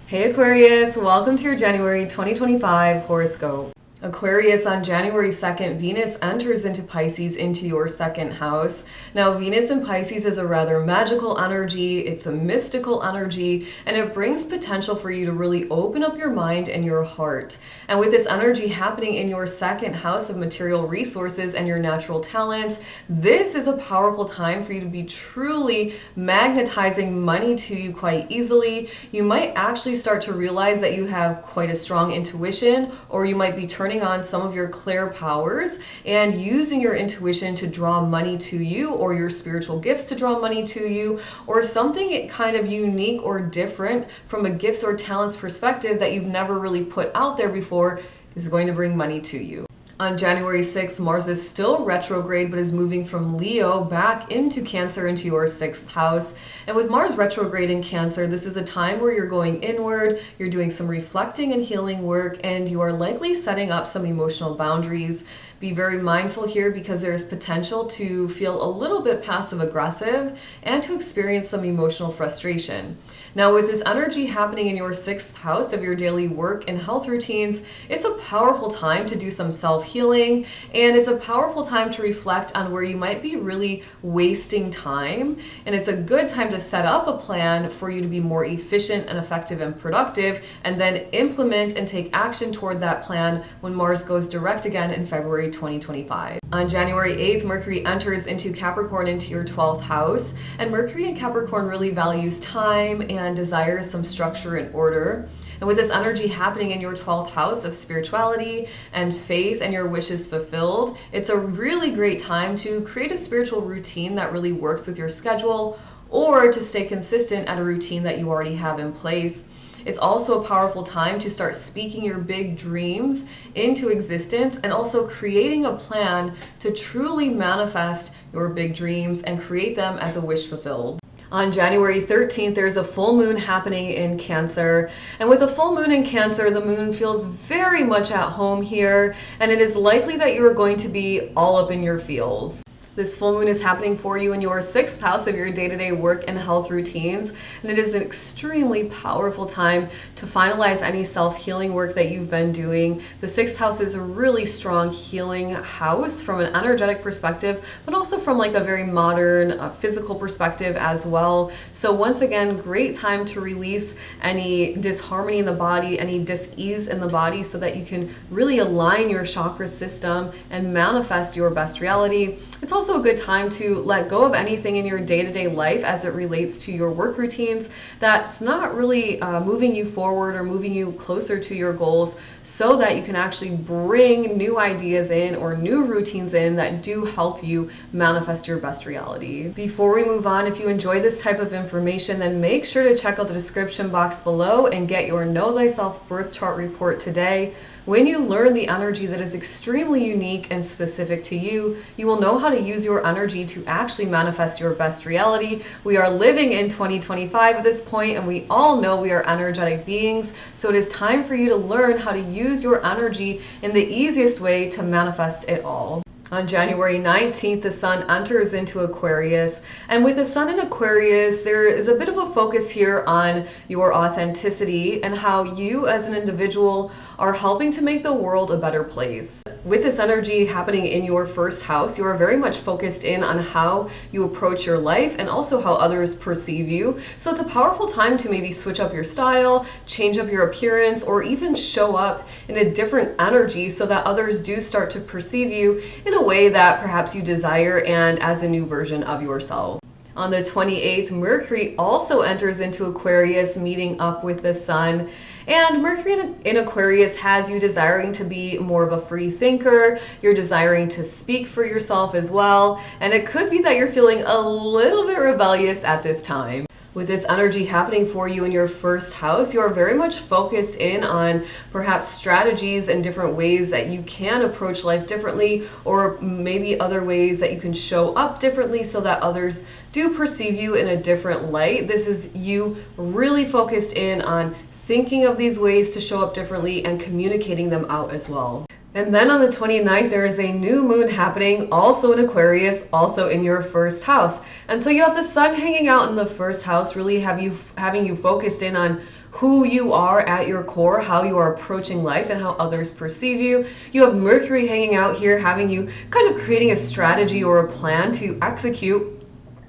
Hey Aquarius, welcome to your January 2025 horoscope. Aquarius, on January 2nd, Venus enters into Pisces into your second house. Now, Venus in Pisces is a rather magical energy. It's a mystical energy, and it brings potential for you to really open up your mind and your heart. And with this energy happening in your second house of material resources and your natural talents, this is a powerful time for you to be truly magnetizing money to you quite easily. You might actually start to realize that you have quite a strong intuition, or you might be turning on some of your clair powers and using your intuition to draw money to you, or your spiritual gifts to draw money to you, or something kind of unique or different from a gifts or talents perspective that you've never really put out there before is going to bring money to you. On January 6th, Mars is still retrograde, but is moving from Leo back into Cancer, into your 6th house. And with Mars retrograde in Cancer, this is a time where you're going inward, you're doing some reflecting and healing work, and you are likely setting up some emotional boundaries. Be very mindful here because there's potential to feel a little bit passive aggressive and to experience some emotional frustration. Now, with this energy happening in your 6th house of your daily work and health routines, it's a powerful time to do some self-healing, and it's a powerful time to reflect on where you might be really wasting time. And it's a good time to set up a plan for you to be more efficient and effective and productive, and then implement and take action toward that plan when Mars goes direct again in February 2025. On January 8th, Mercury enters into Capricorn, into your 12th house, and Mercury in Capricorn really values time and desires some structure and order. And with this energy happening in your 12th house of spirituality and faith and your wishes fulfilled, it's a really great time to create a spiritual routine that really works with your schedule, or to stay consistent at a routine that you already have in place. It's also a powerful time to start speaking your big dreams into existence, and also creating a plan to truly manifest your big dreams and create them as a wish fulfilled. On January 13th, there's a full moon happening in Cancer. And with a full moon in Cancer, the moon feels very much at home here, and it is likely that you are going to be all up in your feels. This full moon is happening for you in your 6th house of your day-to-day work and health routines, and it is an extremely powerful time to finalize any self-healing work that you've been doing. The 6th house is a really strong healing house from an energetic perspective, but also from like a very modern physical perspective as well. So once again, great time to release any disharmony in the body, any dis-ease in the body, so that you can really align your chakra system and manifest your best reality. It's also a good time to let go of anything in your day-to-day life as it relates to your work routines that's not really moving you forward or moving you closer to your goals, so that you can actually bring new ideas in or new routines in that do help you manifest your best reality. Before we move on, if you enjoy this type of information, then make sure to check out the description box below and get your Know Thyself birth chart report today. When you learn the energy that is extremely unique and specific to you, you will know how to use your energy to actually manifest your best reality. We are living in 2025 at this point, and we all know we are energetic beings. So it is time for you to learn how to use your energy in the easiest way to manifest it all. On January 19th, the sun enters into Aquarius, and with the sun in Aquarius, there is a bit of a focus here on your authenticity and how you as an individual are helping to make the world a better place. With this energy happening in your 1st house, you are very much focused in on how you approach your life and also how others perceive you. So it's a powerful time to maybe switch up your style, change up your appearance, or even show up in a different energy so that others do start to perceive you in a way that perhaps you desire and as a new version of yourself. On the 28th, Mercury also enters into Aquarius, meeting up with the sun. And Mercury in Aquarius has you desiring to be more of a free thinker. You're desiring to speak for yourself as well. And it could be that you're feeling a little bit rebellious at this time. With this energy happening for you in your 1st house, you are very much focused in on perhaps strategies and different ways that you can approach life differently, or maybe other ways that you can show up differently so that others do perceive you in a different light. This is you really focused in on thinking of these ways to show up differently and communicating them out as well. And then on the 29th, there is a new moon happening also in Aquarius, also in your 1st house. And so you have the sun hanging out in the 1st house, really having you focused in on who you are at your core, how you are approaching life, and how others perceive you. You have Mercury hanging out here, having you kind of creating a strategy or a plan to execute.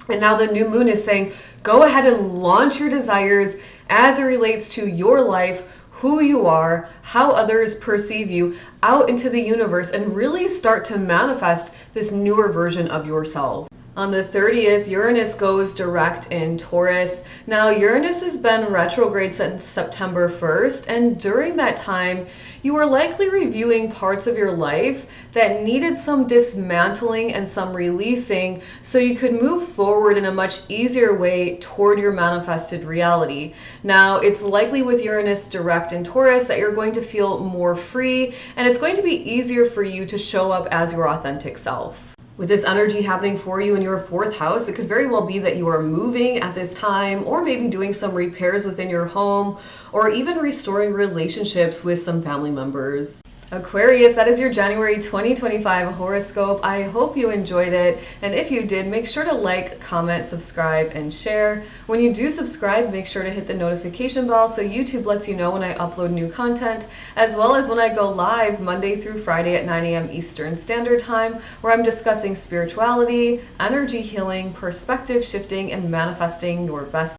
And now the new moon is saying, go ahead and launch your desires as it relates to your life, who you are, how others perceive you, out into the universe, and really start to manifest this newer version of yourself. On the 30th, Uranus goes direct in Taurus. Now, Uranus has been retrograde since September 1st, and during that time, you were likely reviewing parts of your life that needed some dismantling and some releasing so you could move forward in a much easier way toward your manifested reality. Now, it's likely with Uranus direct in Taurus that you're going to feel more free, and it's going to be easier for you to show up as your authentic self. With this energy happening for you in your 4th house, it could very well be that you are moving at this time, or maybe doing some repairs within your home, or even restoring relationships with some family members. Aquarius, that is your January 2025 horoscope. I hope you enjoyed it, and if you did, make sure to like, comment, subscribe, and share. When you do subscribe, make sure to hit the notification bell so YouTube lets you know when I upload new content, as well as when I go live Monday through Friday at 9 a.m. Eastern Standard Time, where I'm discussing spirituality, energy healing, perspective shifting, and manifesting your best